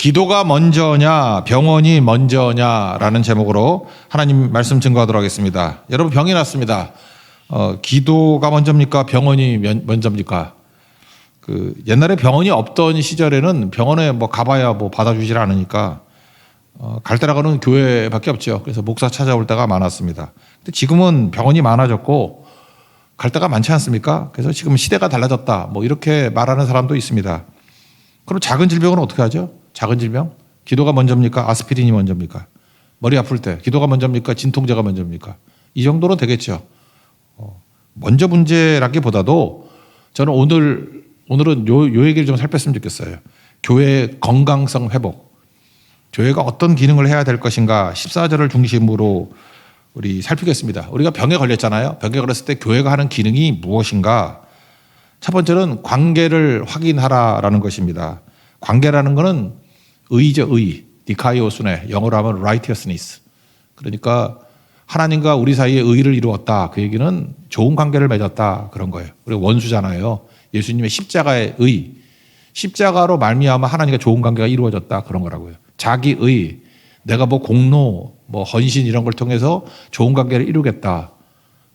기도가 먼저냐 병원이 먼저냐라는 제목으로 하나님 말씀 증거하도록 하겠습니다. 여러분 병이 났습니다. 기도가 먼저입니까? 병원이 먼저입니까? 옛날에 병원이 없던 시절에는 병원에 뭐 가봐야 뭐 받아주질 않으니까 갈 데라고는 교회밖에 없죠. 그래서 목사 찾아올 때가 많았습니다. 근데 지금은 병원이 많아졌고 갈 데가 많지 않습니까? 그래서 지금 시대가 달라졌다. 뭐 이렇게 말하는 사람도 있습니다. 그럼 작은 질병은 어떻게 하죠? 작은 질병? 기도가 먼저입니까? 아스피린이 먼저입니까? 머리 아플 때 기도가 먼저입니까? 진통제가 먼저입니까? 이 정도는 되겠죠. 먼저 문제라기보다도 저는 오늘은 요 얘기를 좀 살폈으면 좋겠어요. 교회의 건강성 회복. 교회가 어떤 기능을 해야 될 것인가 14절을 중심으로 우리 살피겠습니다. 우리가 병에 걸렸잖아요. 병에 걸렸을 때 교회가 하는 기능이 무엇인가? 첫 번째는 관계를 확인하라라는 것입니다. 관계라는 것은 의죠, 의. 디카이오스네. 영어로 하면 righteousness. 그러니까 하나님과 우리 사이에 의를 이루었다. 그 얘기는 좋은 관계를 맺었다. 그런 거예요. 우리가 원수잖아요. 예수님의 십자가의 의. 십자가로 말미암아 하나님과 좋은 관계가 이루어졌다. 그런 거라고요. 자기의. 내가 뭐 공로, 뭐 헌신 이런 걸 통해서 좋은 관계를 이루겠다.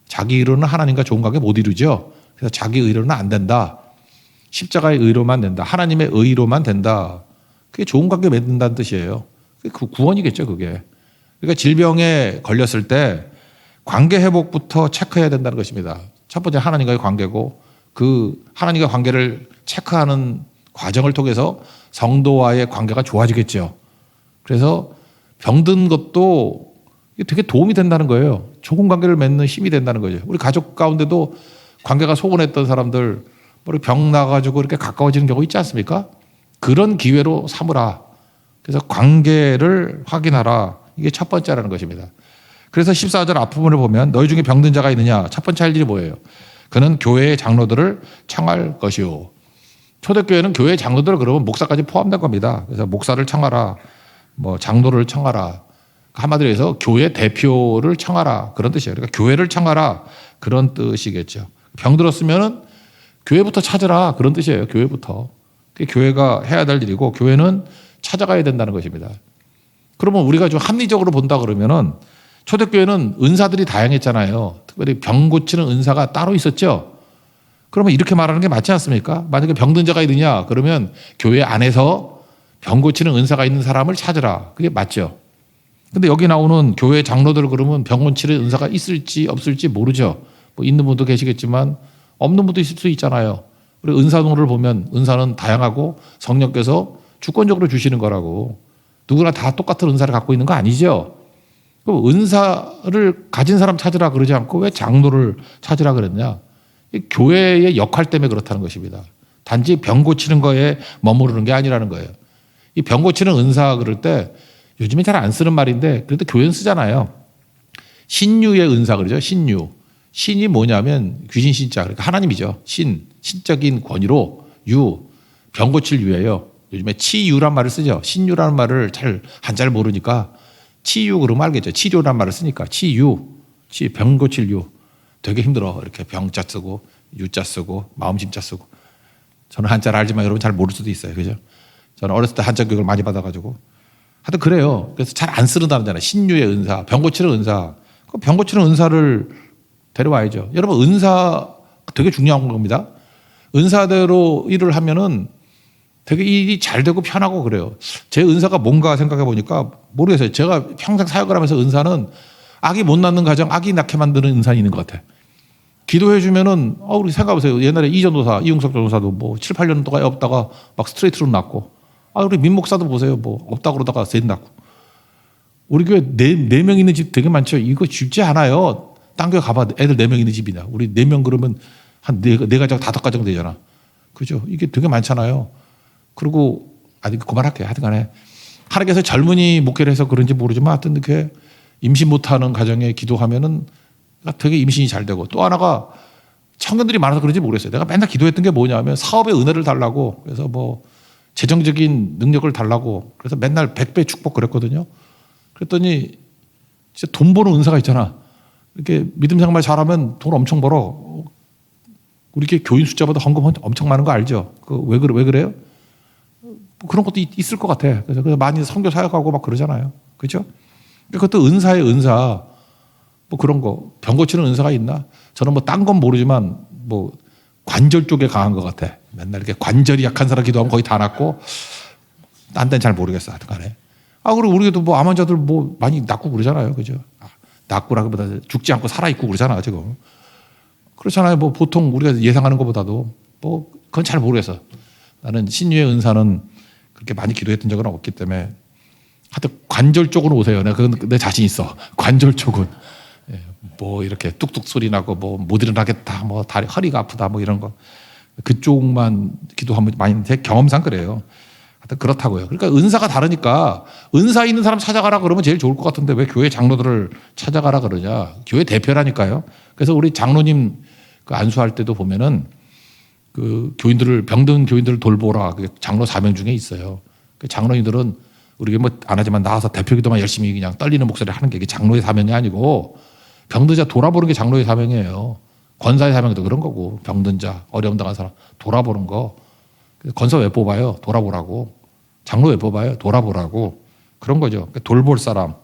자기 의로는 하나님과 좋은 관계 못 이루죠. 그래서 자기 의로는 안 된다. 십자가의 의로만 된다. 하나님의 의로만 된다. 그게 좋은 관계 맺는다는 뜻이에요. 그게 구원이겠죠, 그게. 그러니까 질병에 걸렸을 때 관계 회복부터 체크해야 된다는 것입니다. 첫 번째 하나님과의 관계고 그 하나님과 관계를 체크하는 과정을 통해서 성도와의 관계가 좋아지겠죠. 그래서 병든 것도 되게 도움이 된다는 거예요. 좋은 관계를 맺는 힘이 된다는 거죠. 우리 가족 가운데도 관계가 소원했던 사람들 병 나가지고 이렇게 가까워지는 경우 있지 않습니까? 그런 기회로 삼으라. 그래서 관계를 확인하라. 이게 첫 번째라는 것입니다. 그래서 14절 앞부분을 보면 너희 중에 병든 자가 있느냐? 첫 번째 할 일이 뭐예요? 그는 교회의 장로들을 청할 것이요. 초대교회는 교회의 장로들을 그러면 목사까지 포함된 겁니다. 그래서 목사를 청하라. 뭐 장로를 청하라. 한마디로 해서 교회 대표를 청하라. 그런 뜻이에요. 그러니까 교회를 청하라. 그런 뜻이겠죠. 병들었으면은 교회부터 찾으라. 그런 뜻이에요. 교회부터. 그게 교회가 해야 될 일이고 교회는 찾아가야 된다는 것입니다. 그러면 우리가 좀 합리적으로 본다 그러면은 초대교회는 은사들이 다양했잖아요. 특별히 병 고치는 은사가 따로 있었죠. 그러면 이렇게 말하는 게 맞지 않습니까? 만약에 병든 자가 있느냐? 그러면 교회 안에서 병 고치는 은사가 있는 사람을 찾으라. 그게 맞죠. 근데 여기 나오는 교회 장로들 그러면 병 고치는 은사가 있을지 없을지 모르죠. 뭐 있는 분도 계시겠지만 없는 분도 있을 수 있잖아요. 우리 은사론을 보면 은사는 다양하고 성령께서 주권적으로 주시는 거라고. 누구나 다 똑같은 은사를 갖고 있는 거 아니죠. 그럼 은사를 가진 사람 찾으라 그러지 않고 왜 장로를 찾으라 그랬냐. 교회의 역할 때문에 그렇다는 것입니다. 단지 병 고치는 거에 머무르는 게 아니라는 거예요. 이 병 고치는 은사 그럴 때 요즘에 잘 안 쓰는 말인데 그래도 교회는 쓰잖아요. 신유의 은사 그러죠. 신유. 신이 뭐냐면 귀신 신자. 그러니까 하나님이죠. 신적인 권위로 병 고칠 유예요. 요즘에 치유란 말을 쓰죠. 신유라는 말을 한자를 모르니까 치유 그러면 알겠죠. 치료란 말을 쓰니까 병 고칠 유. 되게 힘들어. 이렇게 병자 쓰고 유자 쓰고 마음심자 쓰고. 저는 한자를 알지만 여러분 잘 모를 수도 있어요. 그죠? 저는 어렸을 때 한자 교육을 많이 받아가지고. 하여튼 그래요. 그래서 잘 안 쓰는 단어잖아요. 신유의 은사, 병 고치는 은사. 병 고치는 은사를 데려와야죠. 여러분 은사 되게 중요한 겁니다. 은사대로 일을 하면은 되게 일이 잘 되고 편하고 그래요. 제 은사가 뭔가 생각해 보니까 모르겠어요. 제가 평생 사역을 하면서 은사는 아기 못 낳는 가정 아기 낳게 만드는 은사는 있는 것 같아요. 기도해 주면은 우리 생각해보세요. 옛날에 이전도사 이용석 전도사도 뭐 7, 8년 동안 없다가 막 스트레이트로 낳고 우리 민 목사도 보세요. 뭐 없다 그러다가 셋 낳고 우리 교회 네 명 있는 집 되게 많죠. 이거 쉽지 않아요. 딴 교회 가봐 애들 4명 있는 집이나 우리 4명 그러면 한 네 가정 5가정 되잖아. 그죠? 이게 되게 많잖아요. 그리고 그만할게요. 하여튼간에 하나님께서 젊은이 목회를 해서 그런지 모르지만 하여튼 이렇게 임신 못하는 가정에 기도하면은 되게 임신이 잘 되고 또 하나가 청년들이 많아서 그런지 모르겠어요. 내가 맨날 기도했던 게 뭐냐면 사업의 은혜를 달라고 그래서 뭐 재정적인 능력을 달라고 그래서 맨날 100배 축복 그랬거든요. 그랬더니 진짜 돈 버는 은사가 있잖아. 이렇게 믿음 생활 잘하면 돈 엄청 벌어. 우리 교인 숫자보다 헌금 엄청 많은 거 알죠? 왜 그래요? 뭐 그런 것도 있을 것 같아. 그래서 많이 선교 사역하고 막 그러잖아요. 그죠? 그것도 은사예요, 은사. 뭐 그런 거. 병 고치는 은사가 있나? 저는 뭐 딴 건 모르지만 뭐 관절 쪽에 강한 것 같아. 맨날 이렇게 관절이 약한 사람 기도하면 거의 다 낫고, 딴 데는 잘 모르겠어. 하여튼 간에. 그리고 우리도 뭐 암 환자들 뭐 많이 낫고 그러잖아요. 그죠? 낫고라기보다 죽지 않고 살아있고 그러잖아, 지금. 그렇잖아요. 뭐 보통 우리가 예상하는 것보다도 뭐 그건 잘 모르겠어. 나는 신유의 은사는 그렇게 많이 기도했던 적은 없기 때문에 하여튼 관절 쪽으로 오세요. 내가 그건 내 자신 있어. 관절 쪽은. 뭐 이렇게 뚝뚝 소리 나고 뭐 못 일어나겠다. 뭐 다리, 허리가 아프다. 뭐 이런 거. 그쪽만 기도하면 많이 제 경험상 그래요. 하여튼 그렇다고요. 그러니까 은사가 다르니까 은사 있는 사람 찾아가라 그러면 제일 좋을 것 같은데 왜 교회 장로들을 찾아가라 그러냐. 교회 대표라니까요. 그래서 우리 장로님 그 안수할 때도 보면은 그 교인들을, 병든 교인들을 돌보라. 그 장로 사명 중에 있어요. 그 장로님들은 우리가 뭐 안 하지만 나와서 대표 기도만 열심히 그냥 떨리는 목소리를 하는 게 장로의 사명이 아니고 병든 자 돌아보는 게 장로의 사명이에요. 권사의 사명도 그런 거고 병든 자, 어려움 당한 사람 돌아보는 거. 권사 왜 뽑아요? 돌아보라고. 장로 왜 뽑아요? 돌아보라고. 그런 거죠. 그러니까 돌볼 사람.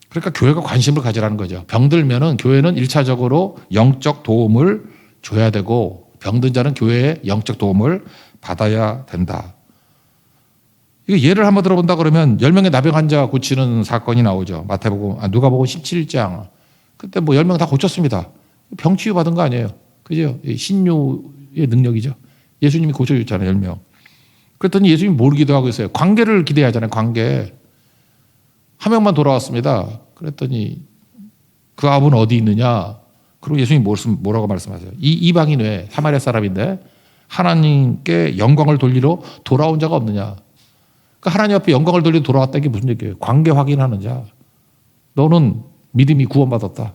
그러니까 교회가 관심을 가지라는 거죠. 병들면은 교회는 1차적으로 영적 도움을 줘야 되고 병든 자는 교회의 영적 도움을 받아야 된다. 이거 예를 한번 들어본다 그러면 10명의 나병 환자 고치는 사건이 나오죠. 누가복음 17장. 그때 뭐 10명 다 고쳤습니다. 병 치유 받은 거 아니에요. 그죠? 신유의 능력이죠. 예수님이 고쳐줬잖아요. 10명. 그랬더니 예수님이 뭘 기도하고 있어요? 관계를 기대하잖아요. 관계. 한 명만 돌아왔습니다. 그랬더니 그 아버는 어디 있느냐? 그리고 예수님이 뭐라고 말씀하세요? 이 이방인 외에 사마리아 사람인데 하나님께 영광을 돌리러 돌아온 자가 없느냐? 그러니까 하나님 앞에 영광을 돌리러 돌아왔다는 게 무슨 얘기예요? 관계 확인하는 자. 너는 믿음이 구원받았다.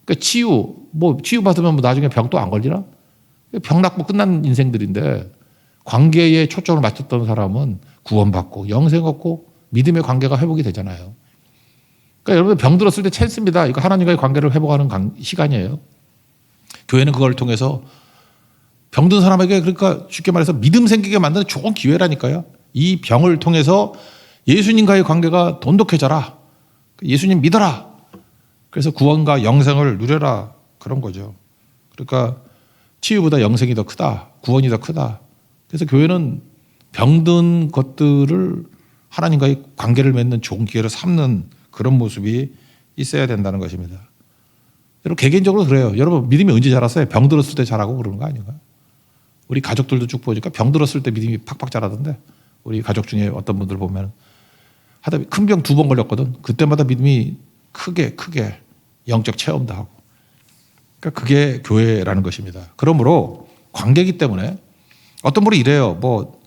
그러니까 치유 받으면 뭐 나중에 병 또 안 걸리나? 병 낫고 끝난 인생들인데 관계에 초점을 맞췄던 사람은 구원받고 영생 얻고 믿음의 관계가 회복이 되잖아요. 그러니까 여러분 병 들었을 때 찬스입니다. 이거 하나님과의 관계를 회복하는 시간이에요. 교회는 그걸 통해서 병든 사람에게 그러니까 쉽게 말해서 믿음 생기게 만드는 좋은 기회라니까요. 이 병을 통해서 예수님과의 관계가 돈독해져라. 예수님 믿어라. 그래서 구원과 영생을 누려라. 그런 거죠. 그러니까 치유보다 영생이 더 크다. 구원이 더 크다. 그래서 교회는 병든 것들을 하나님과의 관계를 맺는 좋은 기회로 삼는 그런 모습이 있어야 된다는 것입니다. 여러분 개개인적으로 그래요. 여러분 믿음이 언제 자랐어요? 병 들었을 때 자라고 그러는 거 아닌가요? 우리 가족들도 쭉 보니까 병 들었을 때 믿음이 팍팍 자라던데 우리 가족 중에 어떤 분들 보면 하다 큰 병 2번 걸렸거든. 그때마다 믿음이 크게 영적 체험도 하고. 그러니까 그게 교회라는 것입니다. 그러므로 관계이기 때문에 어떤 분이 이래요. 뭐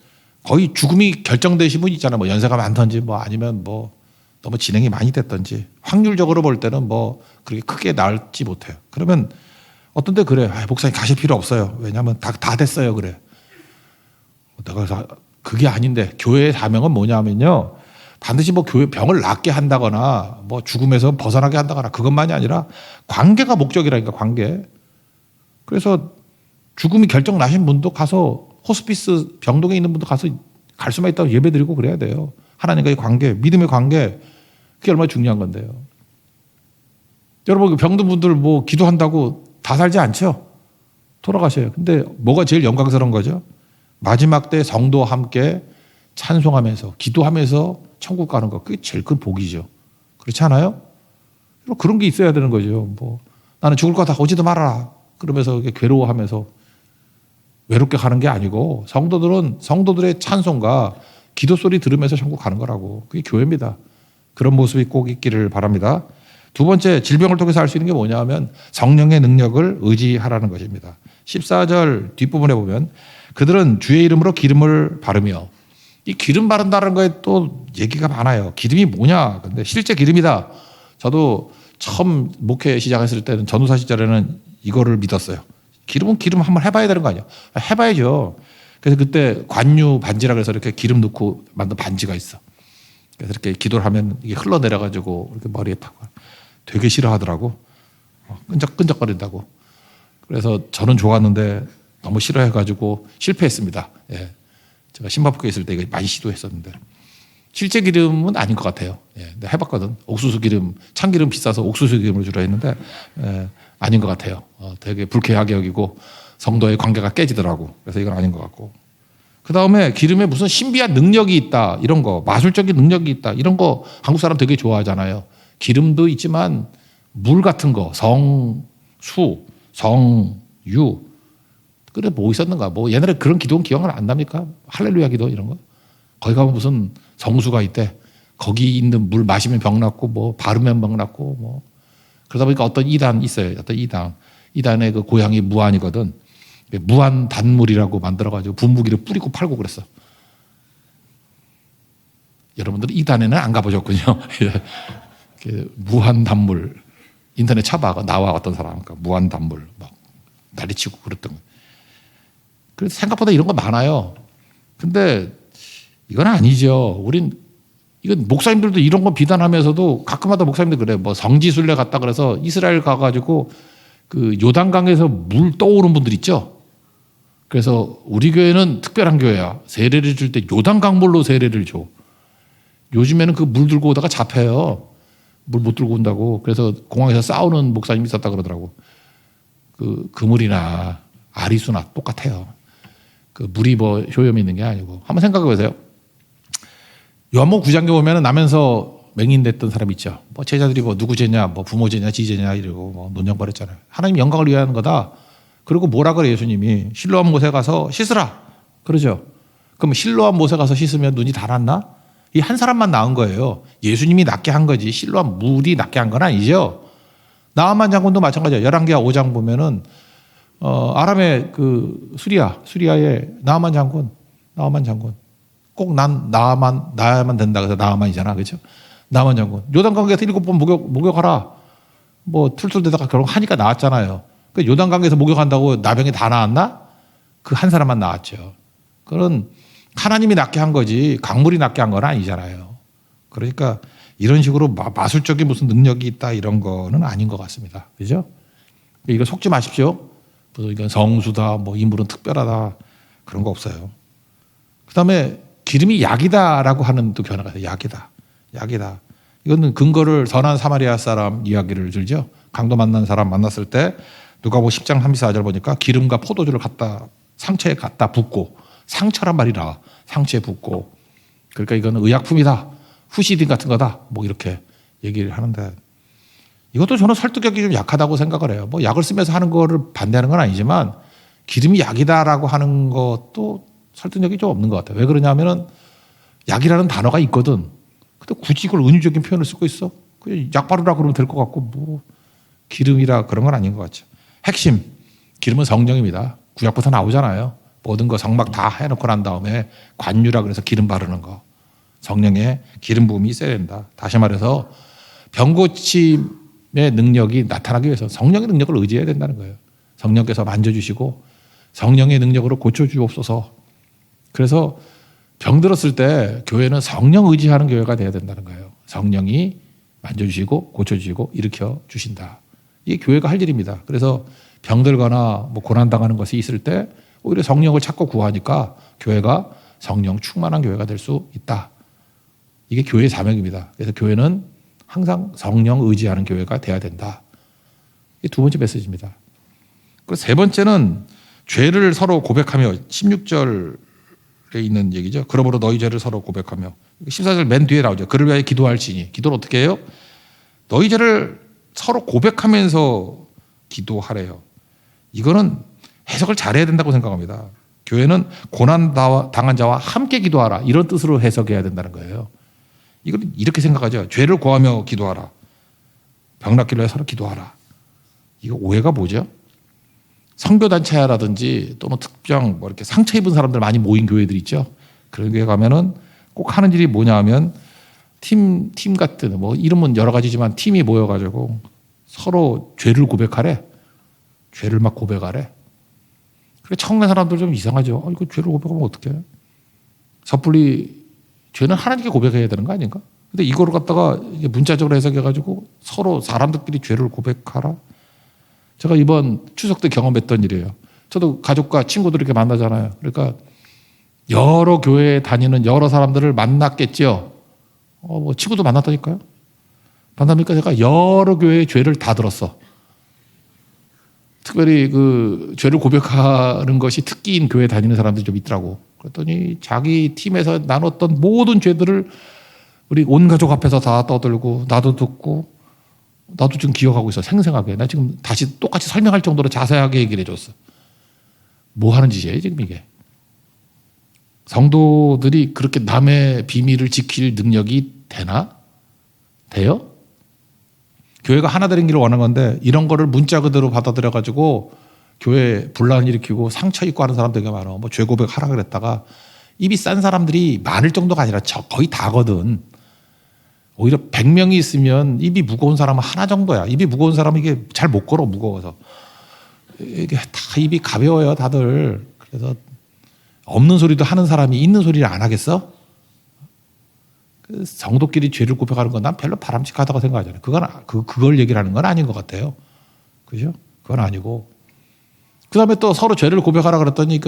거의 죽음이 결정되신 분 있잖아요. 뭐 연세가 많던지 뭐 아니면 뭐 너무 진행이 많이 됐던지 확률적으로 볼 때는 뭐 그렇게 크게 나을지 못해요. 그러면 어떤 데 그래. 목사님 가실 필요 없어요. 왜냐하면 다 됐어요. 그래. 내가 그게 아닌데 교회의 사명은 뭐냐면요. 반드시 뭐 교회 병을 낫게 한다거나 뭐 죽음에서 벗어나게 한다거나 그것만이 아니라 관계가 목적이라니까 관계. 그래서 죽음이 결정 나신 분도 가서 호스피스 병동에 있는 분도 가서 갈 수만 있다고 예배드리고 그래야 돼요. 하나님과의 관계, 믿음의 관계 그게 얼마나 중요한 건데요. 여러분 병든 분들 뭐 기도한다고 다 살지 않죠? 돌아가셔요. 근데 뭐가 제일 영광스러운 거죠? 마지막 때 성도와 함께 찬송하면서 기도하면서 천국 가는 거 그게 제일 큰 복이죠. 그렇지 않아요? 그런 게 있어야 되는 거죠. 뭐 나는 죽을 것 같아 오지도 말아라. 그러면서 괴로워하면서 외롭게 가는 게 아니고 성도들은 성도들의 찬송과 기도 소리 들으면서 천국 가는 거라고. 그게 교회입니다. 그런 모습이 꼭 있기를 바랍니다. 두 번째 질병을 통해서 할 수 있는 게 뭐냐 하면 성령의 능력을 의지하라는 것입니다. 14절 뒷부분에 보면 그들은 주의 이름으로 기름을 바르며 이 기름 바른다는 거에 또 얘기가 많아요. 기름이 뭐냐? 근데 실제 기름이다. 저도 처음 목회 시작했을 때는 전도사 시절에는 이거를 믿었어요. 기름은 기름 한번 해봐야 되는 거 아니야? 해봐야죠. 그래서 그때 관유 반지라 그래서 이렇게 기름 넣고 만든 반지가 있어. 그래서 이렇게 기도를 하면 이게 흘러내려가지고 이렇게 머리에 팍 되게 싫어하더라고. 끈적끈적거린다고. 그래서 저는 좋았는데 너무 싫어해가지고 실패했습니다. 예. 제가 신바프에 있을 때 이거 많이 시도했었는데 실제 기름은 아닌 것 같아요. 예, 내가 해봤거든. 옥수수 기름, 참기름 비싸서 옥수수 기름을 주로 했는데 아닌 것 같아요. 되게 불쾌하게 여기고 성도의 관계가 깨지더라고. 그래서 이건 아닌 것 같고. 그 다음에 기름에 무슨 신비한 능력이 있다 이런 거, 마술적인 능력이 있다 이런 거 한국 사람 되게 좋아하잖아요. 기름도 있지만 물 같은 거, 성수, 성유, 그래 뭐 있었는가? 뭐 옛날에 그런 기도는 기억은 안 납니까? 할렐루야 기도 이런 거. 거기 가면 무슨 성수가 있대. 거기 있는 물 마시면 병 낫고 뭐 바르면 병 낫고 뭐 그러다 보니까 어떤 이단 있어요. 어떤 이단의 그 고향이 무안이거든. 무안 단물이라고 만들어가지고 분무기를 뿌리고 팔고 그랬어. 여러분들 이단에는 안 가보셨군요. 무한 단물 인터넷 쳐봐. 나와 어떤 사람 그러니까 무한 단물 막 난리치고 그랬던 거. 그래서 생각보다 이런 거 많아요. 근데 이건 아니죠. 이건 목사님들도 이런 거 비난하면서도 가끔마다 목사님들 그래. 뭐 성지순례 갔다 그래서 이스라엘 가가지고 그 요단강에서 물 떠오르는 분들 있죠. 그래서 우리 교회는 특별한 교회야. 세례를 줄 때 요단강물로 세례를 줘. 요즘에는 그 물 들고 오다가 잡혀요. 물 못 들고 온다고. 그래서 공항에서 싸우는 목사님이 있었다 그러더라고. 그 그물이나 아리수나 똑같아요. 그 물이 뭐 효염이 있는 게 아니고. 한번 생각해 보세요. 요한복음 9장에 보면은 나면서 맹인됐던 사람 있죠. 뭐 제자들이 뭐 누구 죄냐, 뭐 부모 죄냐, 지 죄냐 이러고 뭐 논쟁 벌였잖아요. 하나님 영광을 위하는 거다. 그리고 뭐라 그래 예수님이 실로암 못에 가서 씻으라. 그러죠. 그럼 실로암 못에 가서 씻으면 눈이 다 났나? 이 한 사람만 나은 거예요. 예수님이 낫게 한 거지 실로암 물이 낫게 한 건 아니죠. 나아만 장군도 마찬가지예요. 열왕기하 5장 보면은 아람의 그 수리아의 나아만 장군 꼭 나야만 된다 그래서 나아만이잖아, 그렇죠? 나아만 장군 요단강에서 7번 목욕하라. 뭐 툴툴대다가 결국 하니까 나았잖아요. 그 요단강에서 목욕한다고 나병이 다 나았나? 그 한 사람만 나았죠. 그런 하나님이 낫게 한 거지 강물이 낫게 한 건 아니잖아요. 그러니까 이런 식으로 마술적인 무슨 능력이 있다 이런 거는 아닌 것 같습니다. 그죠? 이거 속지 마십시오. 이건 성수다, 뭐 이 물은 특별하다 그런 거 없어요. 그 다음에 기름이 약이다라고 하는 또 견해가 있어요. 약이다. 이거는 근거를 선한 사마리아 사람 이야기를 들죠. 강도 만난 사람 만났을 때 누가복음 10장 34절 보니까 기름과 포도주를 상처에 갖다 붓고 상처란 말이 나와. 상처에 붓고 그러니까 이거는 의약품이다. 후시딘 같은 거다. 뭐 이렇게 얘기를 하는데 이것도 저는 설득력이 좀 약하다고 생각을 해요. 뭐 약을 쓰면서 하는 거를 반대하는 건 아니지만 기름이 약이다라고 하는 것도 설득력이 좀 없는 것 같아요. 왜 그러냐면은 약이라는 단어가 있거든. 근데 굳이 이걸 은유적인 표현을 쓰고 있어? 그냥 약 바르라 그러면 될 것 같고 뭐 기름이라 그런 건 아닌 것 같죠. 핵심 기름은 성령입니다. 구약부터 나오잖아요. 모든 거 성막 다 해놓고 난 다음에 관유라 그래서 기름 바르는 거. 성령의 기름 부음이 있어야 된다. 다시 말해서 병고침의 능력이 나타나기 위해서 성령의 능력을 의지해야 된다는 거예요. 성령께서 만져주시고 성령의 능력으로 고쳐주옵소서. 그래서 병들었을 때 교회는 성령 의지하는 교회가 돼야 된다는 거예요. 성령이 만져주시고 고쳐주시고 일으켜 주신다. 이게 교회가 할 일입니다. 그래서 병들거나 뭐 고난당하는 것이 있을 때 오히려 성령을 찾고 구하니까 교회가 성령 충만한 교회가 될 수 있다. 이게 교회의 사명입니다. 그래서 교회는 항상 성령 의지하는 교회가 돼야 된다. 이게 두 번째 메시지입니다. 그리고 세 번째는 죄를 서로 고백하며 16절에 있는 얘기죠. 그러므로 너희 죄를 서로 고백하며 14절 맨 뒤에 나오죠. 그를 위하여 기도할지니. 기도를 어떻게 해요? 너희 죄를 서로 고백하면서 기도하래요. 이거는 해석을 잘해야 된다고 생각합니다. 교회는 고난 당한 자와 함께 기도하라 이런 뜻으로 해석해야 된다는 거예요. 이걸 이렇게 생각하죠. 죄를 고하며 기도하라. 병 낫기를 위해 서로 기도하라. 이거 오해가 뭐죠? 선교단체라든지 또는 특정 뭐 이렇게 상처 입은 사람들 많이 모인 교회들 있죠. 그런 교회 가면은 꼭 하는 일이 뭐냐 하면 팀 같은 뭐 이름은 여러 가지지만 팀이 모여가지고 서로 죄를 고백하래. 죄를 막 고백하래. 그래 처음 간 사람들 좀 이상하죠. 이거 죄를 고백하면 어떡해? 섣불리 죄는 하나님께 고백해야 되는 거 아닌가? 근데 이거를 갖다가 문자적으로 해석해가지고 서로 사람들끼리 죄를 고백하라. 제가 이번 추석 때 경험했던 일이에요. 저도 가족과 친구들 이렇게 만나잖아요. 그러니까 여러 교회에 다니는 여러 사람들을 만났겠죠. 뭐 친구도 만났다니까요. 만나니까 제가 여러 교회의 죄를 다 들었어. 특별히 그 죄를 고백하는 것이 특기인 교회 다니는 사람들이 좀 있더라고. 그랬더니 자기 팀에서 나눴던 모든 죄들을 우리 온 가족 앞에서 다 떠들고 나도 듣고 나도 지금 기억하고 있어. 생생하게. 나 지금 다시 똑같이 설명할 정도로 자세하게 얘기를 해줬어. 뭐 하는 짓이에요 지금 이게. 성도들이 그렇게 남의 비밀을 지킬 능력이 되나? 돼요? 교회가 하나 되는 길을 원하는 건데 이런 거를 문자 그대로 받아들여가지고 교회에 분란 일으키고 상처 입고 하는 사람 되게 많아. 뭐 죄 고백하라 그랬다가 입이 싼 사람들이 많을 정도가 아니라 거의 다거든. 오히려 100명이 있으면 입이 무거운 사람은 하나 정도야. 입이 무거운 사람은 이게 잘 못 걸어 무거워서. 이게 다 입이 가벼워요 다들. 그래서 없는 소리도 하는 사람이 있는 소리를 안 하겠어? 성도끼리 죄를 고백하는 건 난 별로 바람직하다고 생각하잖아요. 그걸 얘기를 하는 건 아닌 것 같아요. 그죠? 그건 아니고. 그 다음에 또 서로 죄를 고백하라 그랬더니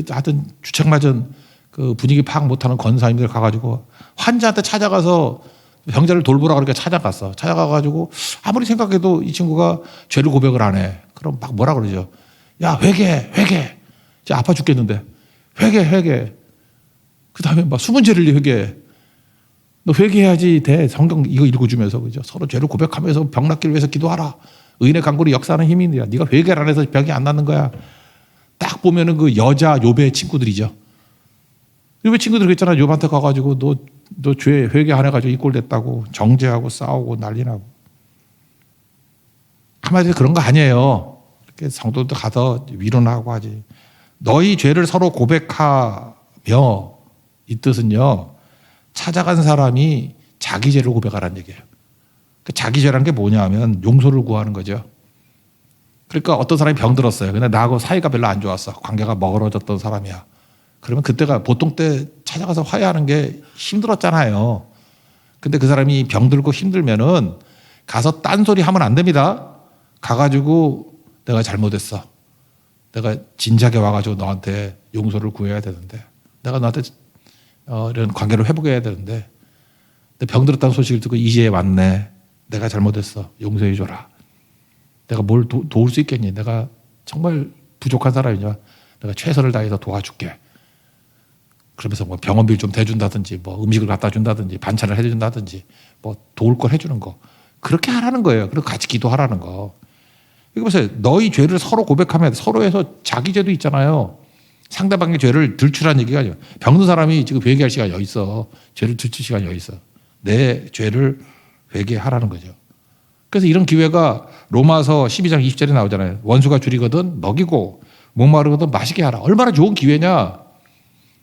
하여튼 주책 맞은 그 분위기 파악 못하는 권사님들 가가지고 환자한테 찾아가서 병자를 돌보라 그러니까 찾아갔어. 찾아가가지고 아무리 생각해도 이 친구가 죄를 고백을 안 해. 그럼 막 뭐라 그러죠. 야, 회개. 진짜 아파 죽겠는데. 회개. 그 다음에 막 숨은 죄를 회개해. 너 회개해야지 돼. 성경 이거 읽어주면서 그죠. 서로 죄를 고백하면서 병 낫기를 위해서 기도하라. 의인의 간굴이 역사하는 힘이 있느냐. 네가 회개를 안 해서 병이 안 낫는 거야. 딱 보면은 그 여자 욥의 친구들이죠. 욥의 친구들 그랬잖아. 욥한테 가가지고 너 죄 회개 안 해가지고 이 꼴 됐다고 정죄하고 싸우고 난리 나고. 한마디로 그런 거 아니에요. 이렇게 성도들 가서 위로나 하고 하지. 너희 죄를 서로 고백하며 이 뜻은요. 찾아간 사람이 자기 죄를 고백하라는 얘기예요. 자기 죄라는 게 뭐냐 하면 용서를 구하는 거죠. 그러니까 어떤 사람이 병들었어요. 근데 나하고 사이가 별로 안 좋았어. 관계가 멀어졌던 사람이야. 그러면 그때가 보통 때 찾아가서 화해하는 게 힘들었잖아요. 근데 그 사람이 병들고 힘들면은 가서 딴소리 하면 안 됩니다. 가가지고 내가 잘못했어. 내가 진작에 와가지고 너한테 용서를 구해야 되는데 내가 너한테 이런 관계를 회복해야 되는데 병들었다는 소식을 듣고 이제 왔네. 내가 잘못했어. 용서해 줘라. 내가 뭘 도울 수 있겠니? 내가 정말 부족한 사람이냐? 내가 최선을 다해서 도와줄게. 그러면서 뭐 병원비를 좀 대준다든지 뭐 음식을 갖다 준다든지 반찬을 해준다든지 뭐 도울 걸 해주는 거. 그렇게 하라는 거예요. 그리고 같이 기도하라는 거. 이거 보세요. 너희 죄를 서로 고백하면 서로에서 자기 죄도 있잖아요. 상대방의 죄를 들추라는 얘기가 아니에요. 병든 사람이 지금 회개할 시간이 어디 있어. 죄를 들출 시간이 어디 있어. 내 죄를 회개하라는 거죠. 그래서 이런 기회가 로마서 12장 20절에 나오잖아요. 원수가 줄이거든 먹이고 목마르거든 마시게 하라. 얼마나 좋은 기회냐.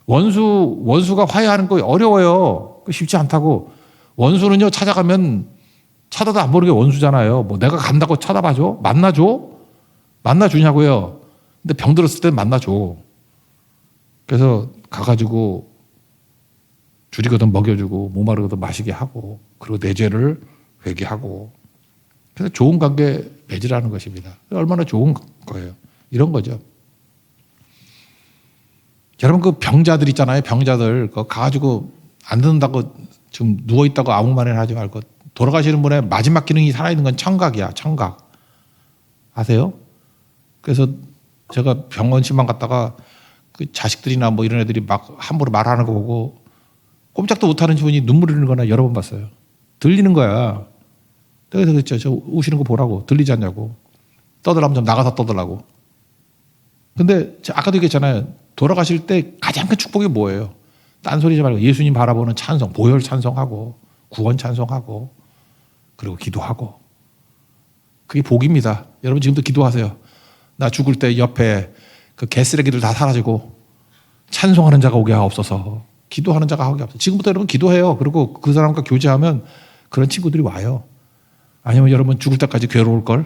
원수가 화해하는 거 어려워요. 쉽지 않다고. 원수는요 찾아가면 찾아도 안 모르게 원수잖아요. 뭐 내가 간다고 쳐다봐줘? 만나줘? 만나주냐고요. 근데 병들었을 땐 만나줘. 그래서 가가지고 줄이거든 먹여주고 목마르거든 마시게 하고 그리고 내 죄를 회개하고 그래서 좋은 관계 맺으라는 것입니다. 얼마나 좋은 거예요. 이런 거죠. 여러분 그 병자들 있잖아요. 병자들 그거 가가지고 안 듣는다고 지금 누워있다고 아무 말이나 하지 말고 돌아가시는 분의 마지막 기능이 살아있는 건 청각이야. 청각. 아세요? 그래서 제가 병원 신방 갔다가 그 자식들이나 뭐 이런 애들이 막 함부로 말하는 거 보고 꼼짝도 못하는 분이 눈물 흘리는 거나 여러 번 봤어요. 들리는 거야. 그래서 그랬죠. 저 우시는 거 보라고. 들리지 않냐고. 떠들라면 좀 나가서 떠들라고. 근데 아까도 얘기했잖아요. 돌아가실 때 가장 큰 축복이 뭐예요? 딴소리지 말고 예수님 바라보는 찬송, 보혈 찬송하고 구원 찬송하고 그리고 기도하고 그게 복입니다. 여러분 지금도 기도하세요. 나 죽을 때 옆에 그 개쓰레기들 다 사라지고 찬송하는 자가 오게 하옵소서. 기도하는 자가 오게 하옵소서. 지금부터 여러분 기도해요. 그리고 그 사람과 교제하면 그런 친구들이 와요. 아니면 여러분 죽을 때까지 괴로울 걸?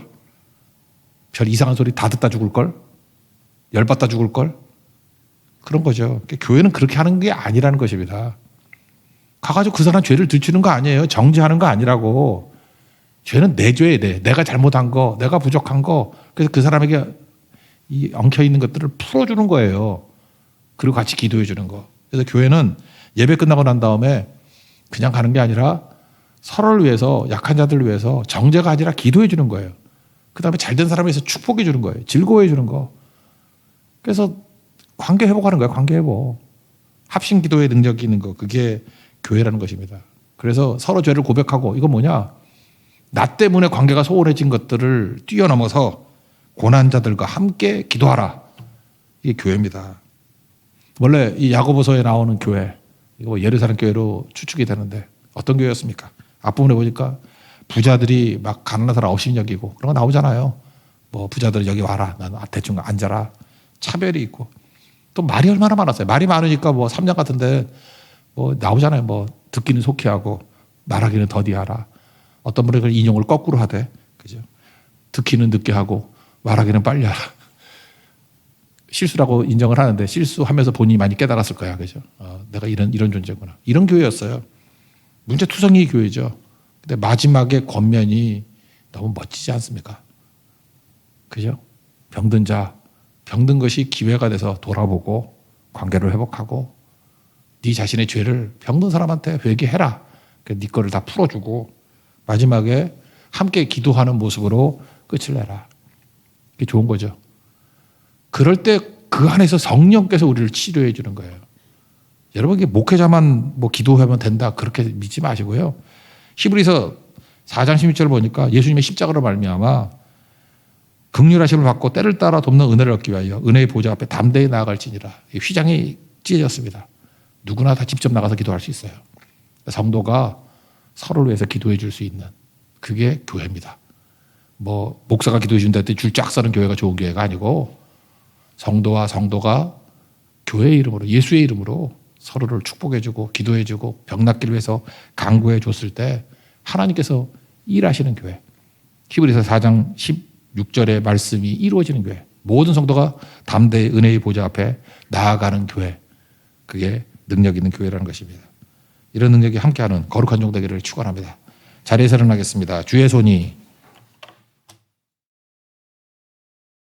별 이상한 소리 다 듣다 죽을 걸? 열받다 죽을 걸? 그런 거죠. 교회는 그렇게 하는 게 아니라는 것입니다. 가가지고 그 사람 죄를 들추는 거 아니에요. 정죄하는 거 아니라고. 죄는 내 죄에 대해 내가 잘못한 거, 내가 부족한 거. 그래서 그 사람에게 이 엉켜있는 것들을 풀어주는 거예요. 그리고 같이 기도해 주는 거. 그래서 교회는 예배 끝나고 난 다음에 그냥 가는 게 아니라 서로를 위해서, 약한 자들을 위해서 정죄가 아니라 기도해 주는 거예요. 그 다음에 잘된 사람에 대해서 축복해 주는 거예요. 즐거워해 주는 거. 그래서 관계 회복하는 거예요. 관계 회복. 합심 기도의 능력이 있는 거. 그게 교회라는 것입니다. 그래서 서로 죄를 고백하고, 이건 뭐냐? 나 때문에 관계가 소원해진 것들을 뛰어넘어서 고난자들과 함께 기도하라. 이게 교회입니다. 원래 이 야고보서에 나오는 교회, 이거 예루살렘 교회로 추측이 되는데 어떤 교회였습니까? 앞부분에 보니까 부자들이 막 가난한 사람 없이 여기고 그런 거 나오잖아요. 뭐 부자들 여기 와라. 나는 대충 앉아라. 차별이 있고. 또 말이 얼마나 많았어요. 말이 많으니까 뭐 3장 같은데 뭐 나오잖아요. 뭐 듣기는 속히 하고 말하기는 더디하라. 어떤 분은 인용을 거꾸로 하되, 그죠? 듣기는 늦게 하고 말하기는 빨리 하라. 실수라고 인정을 하는데 실수하면서 본인이 많이 깨달았을 거야, 그죠? 내가 이런 존재구나. 이런 교회였어요. 문제투성이 교회죠. 근데 마지막에 권면이 너무 멋지지 않습니까? 그죠? 병든 자, 병든 것이 기회가 돼서 돌아보고 관계를 회복하고 네 자신의 죄를 병든 사람한테 회개해라. 네 거를 다 풀어주고 마지막에 함께 기도하는 모습으로 끝을 내라. 이게 좋은 거죠. 그럴 때 그 안에서 성령께서 우리를 치료해 주는 거예요. 여러분, 이게 목회자만 뭐 기도하면 된다 그렇게 믿지 마시고요. 히브리서 4장 16절을 보니까 예수님의 십자가로 말미암아 긍휼하심을 받고 때를 따라 돕는 은혜를 얻기 위하여 은혜의 보좌 앞에 담대히 나아갈지니라. 휘장이 찢어졌습니다. 누구나 다 직접 나가서 기도할 수 있어요. 성도가 서로를 위해서 기도해 줄 수 있는, 그게 교회입니다. 뭐 목사가 기도해 준다 했더니 줄 쫙 서는 교회가 좋은 교회가 아니고, 성도와 성도가 교회의 이름으로, 예수의 이름으로 서로를 축복해 주고 기도해 주고 병 낫기를 위해서 간구해 줬을 때 하나님께서 일하시는 교회. 히브리서 4장 16절의 말씀이 이루어지는 교회. 모든 성도가 담대히 은혜의 보좌 앞에 나아가는 교회. 그게 능력 있는 교회라는 것입니다. 이런 능력이 함께하는 거룩한 종 되기를 축원합니다. 자리에서 일어나겠습니다. 주의 손이